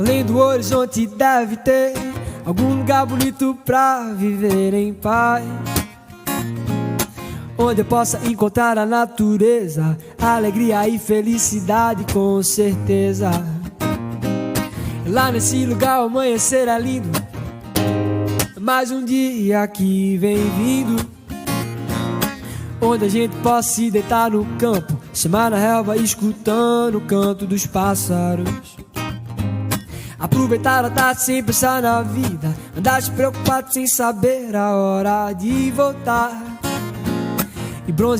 Além do horizonte deve ter algum lugar bonito pra viver em paz, onde eu possa encontrar a natureza, alegria e felicidade com certeza. Lá nesse lugar o amanhecer é lindo, mais um dia que vem vindo, onde a gente possa se deitar no campo, semar na relva escutando o canto dos pássaros. Aproveitar a tarde sem pensar na vida, andar despreocupado sem saber a hora de voltar. E bronze